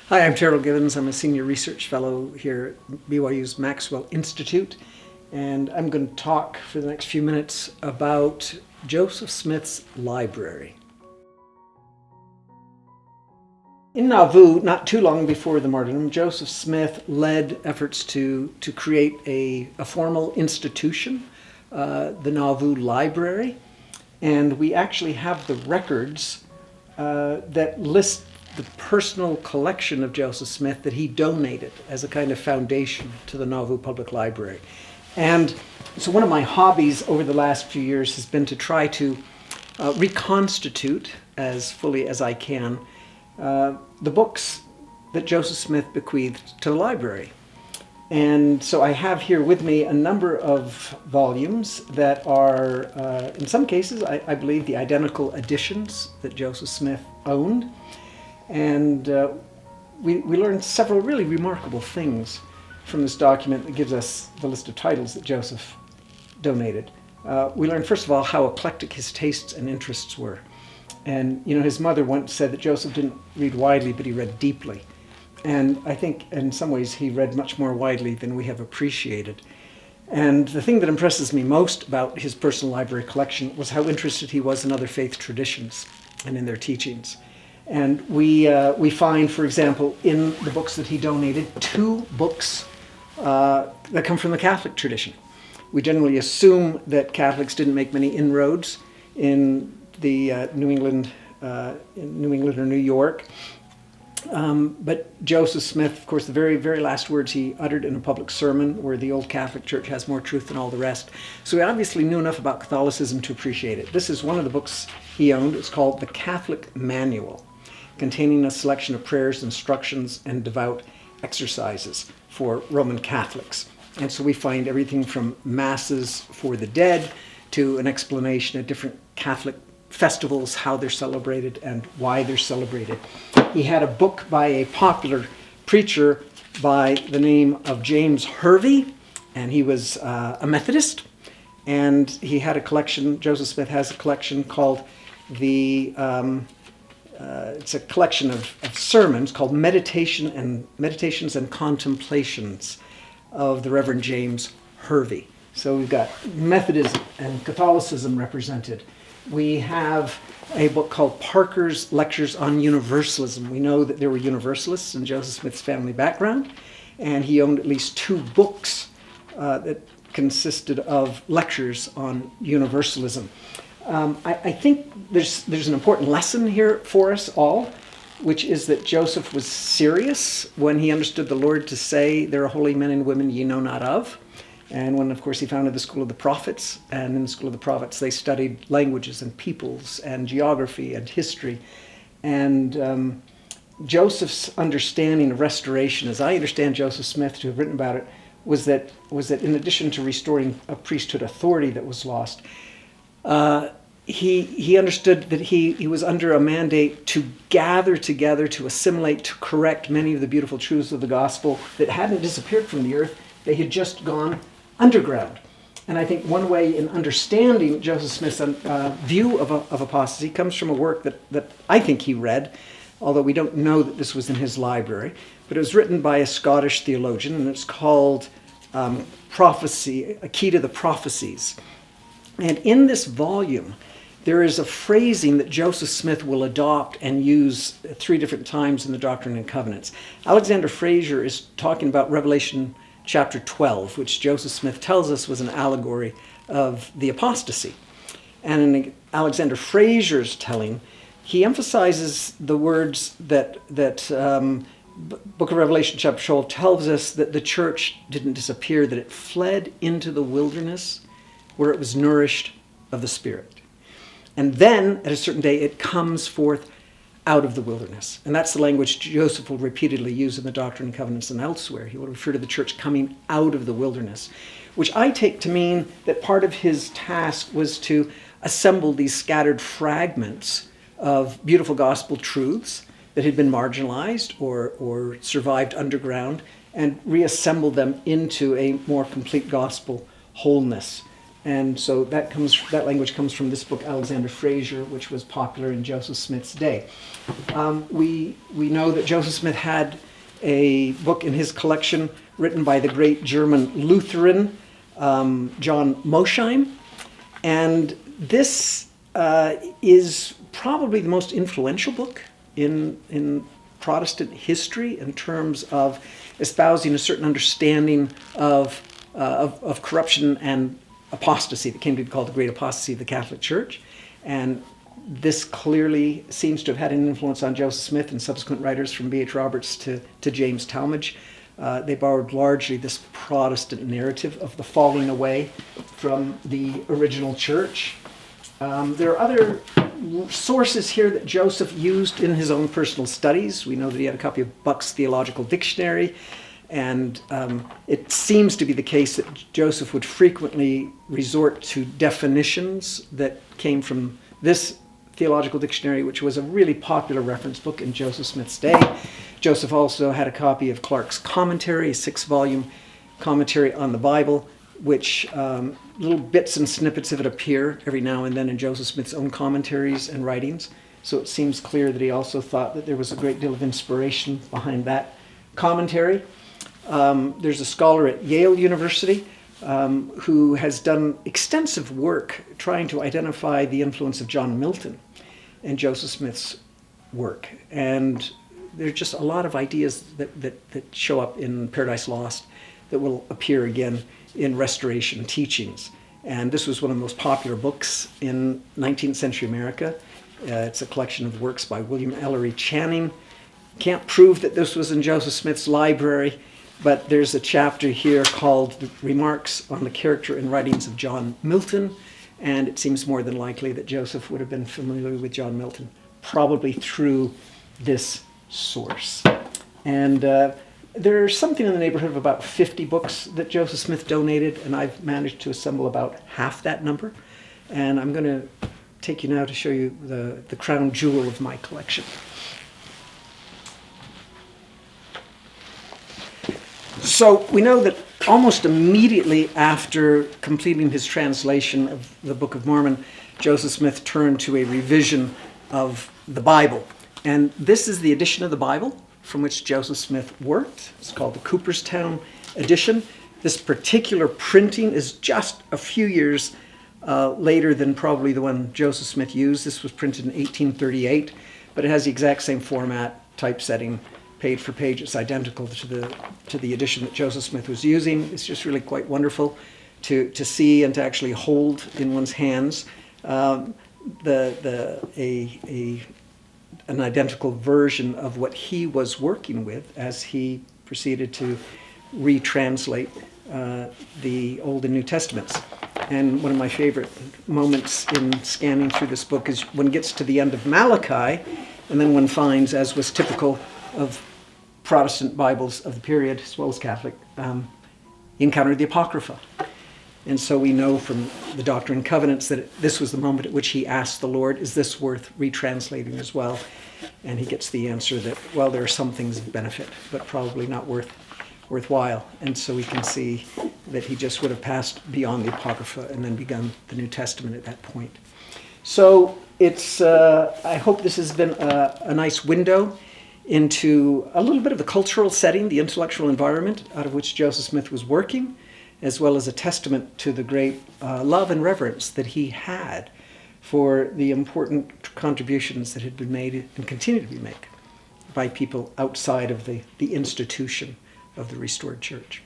Hi, I'm Terryl Givens. I'm a senior research fellow here at BYU's Maxwell Institute, and I'm going to talk for the next few minutes about Joseph Smith's library. In Nauvoo, not too long before the martyrdom, Joseph Smith led efforts to create a formal institution, the Nauvoo Library, and we actually have the records that list the personal collection of Joseph Smith that he donated as a kind of foundation to the Nauvoo Public Library. And so one of my hobbies over the last few years has been to try to reconstitute as fully as I can the books that Joseph Smith bequeathed to the library. And so I have here with me a number of volumes that are, in some cases, I believe, the identical editions that Joseph Smith owned. And we learned several really remarkable things from this document that gives us the list of titles that Joseph donated. We learned, first of all, how eclectic his tastes and interests were. And, his mother once said that Joseph didn't read widely, but he read deeply. And I think in some ways he read much more widely than we have appreciated. And the thing that impresses me most about his personal library collection was how interested he was in other faith traditions and in their teachings. And we find, for example, in the books that he donated, 2 books that come from the Catholic tradition. We generally assume that Catholics didn't make many inroads in the New England or New York. But Joseph Smith, of course, the very, very last words he uttered in a public sermon were, "The old Catholic Church has more truth than all the rest." So he obviously knew enough about Catholicism to appreciate it. This is one of the books he owned. It's called The Catholic Manual, containing a selection of prayers, instructions, and devout exercises for Roman Catholics. And so we find everything from masses for the dead to an explanation of different Catholic festivals, how they're celebrated and why they're celebrated. He had a book by a popular preacher by the name of James Hervey, and he was a Methodist. And he had a collection, Joseph Smith has a collection called it's a collection of sermons called Meditations and Contemplations of the Reverend James Hervey. So we've got Methodism and Catholicism represented. We have a book called Parker's Lectures on Universalism. We know that there were Universalists in Joseph Smith's family background, and he owned at least 2 books that consisted of lectures on universalism. I think there's an important lesson here for us all, which is that Joseph was serious when he understood the Lord to say, "There are holy men and women ye know not of." And when, of course, he founded the School of the Prophets, and in the School of the Prophets they studied languages and peoples and geography and history. And Joseph's understanding of restoration, as I understand Joseph Smith to have written about it, was that in addition to restoring a priesthood authority that was lost, he understood that he was under a mandate to gather together, to assimilate, to correct many of the beautiful truths of the gospel that hadn't disappeared from the earth. They had just gone underground. And I think one way in understanding Joseph Smith's view of apostasy comes from a work that I think he read, although we don't know that this was in his library. But it was written by a Scottish theologian, and it's called Prophecy, A Key to the Prophecies. And in this volume, there is a phrasing that Joseph Smith will adopt and use 3 different times in the Doctrine and Covenants. Alexander Frasier is talking about Revelation chapter 12, which Joseph Smith tells us was an allegory of the apostasy. And in Alexander Frasier's telling, he emphasizes the words that Book of Revelation chapter 12 tells us that the church didn't disappear, that it fled into the wilderness where it was nourished of the Spirit. And then, at a certain day, it comes forth out of the wilderness. And that's the language Joseph will repeatedly use in the Doctrine and Covenants and elsewhere. He will refer to the church coming out of the wilderness, which I take to mean that part of his task was to assemble these scattered fragments of beautiful gospel truths that had been marginalized or survived underground and reassemble them into a more complete gospel wholeness. And so that language comes from this book, Alexander Frasier, which was popular in Joseph Smith's day. We know that Joseph Smith had a book in his collection written by the great German Lutheran John Mosheim. And this is probably the most influential book in Protestant history in terms of espousing a certain understanding of corruption and apostasy that came to be called the Great Apostasy of the Catholic Church. And this clearly seems to have had an influence on Joseph Smith and subsequent writers from B.H. Roberts to James Talmage. They borrowed largely this Protestant narrative of the falling away from the original church. There are other sources here that Joseph used in his own personal studies. We know that he had a copy of Buck's Theological Dictionary, and it seems to be the case that Joseph would frequently resort to definitions that came from this Theological Dictionary, which was a really popular reference book in Joseph Smith's day. Joseph also had a copy of Clarke's Commentary, a 6-volume commentary on the Bible, which little bits and snippets of it appear every now and then in Joseph Smith's own commentaries and writings. So it seems clear that he also thought that there was a great deal of inspiration behind that commentary. There's a scholar at Yale University who has done extensive work trying to identify the influence of John Milton in Joseph Smith's work. And there's just a lot of ideas that show up in Paradise Lost that will appear again in Restoration teachings. And this was one of the most popular books in 19th century America. It's a collection of works by William Ellery Channing. Can't prove that this was in Joseph Smith's library, but there's a chapter here called the Remarks on the Character and Writings of John Milton, and it seems more than likely that Joseph would have been familiar with John Milton, probably through this source. And there's something in the neighborhood of about 50 books that Joseph Smith donated, and I've managed to assemble about half that number. And I'm going to take you now to show you the crown jewel of my collection. So we know that almost immediately after completing his translation of the Book of Mormon, Joseph Smith turned to a revision of the Bible. And this is the edition of the Bible from which Joseph Smith worked. It's called the Coopertoown Edition. This particular printing is just a few years later than probably the one Joseph Smith used. This was printed in 1838, but it has the exact same format, typesetting, page for page. It's identical to the edition that Joseph Smith was using. It's just really quite wonderful to see and to actually hold in one's hands an identical version of what he was working with as he proceeded to retranslate the Old and New Testaments. And one of my favorite moments in scanning through this book is when it gets to the end of Malachi, and then one finds, as was typical of Protestant Bibles of the period, as well as Catholic, you encounter the Apocrypha. And so we know from the Doctrine and Covenants that this was the moment at which he asked the Lord, is this worth retranslating as well? And he gets the answer that, well, there are some things of benefit, but probably not worthwhile. And so we can see that he just would have passed beyond the Apocrypha and then begun the New Testament at that point. So it's, I hope this has been a nice window into a little bit of the cultural setting, the intellectual environment out of which Joseph Smith was working, as well as a testament to the great love and reverence that he had for the important contributions that had been made and continue to be made by people outside of the institution of the restored church.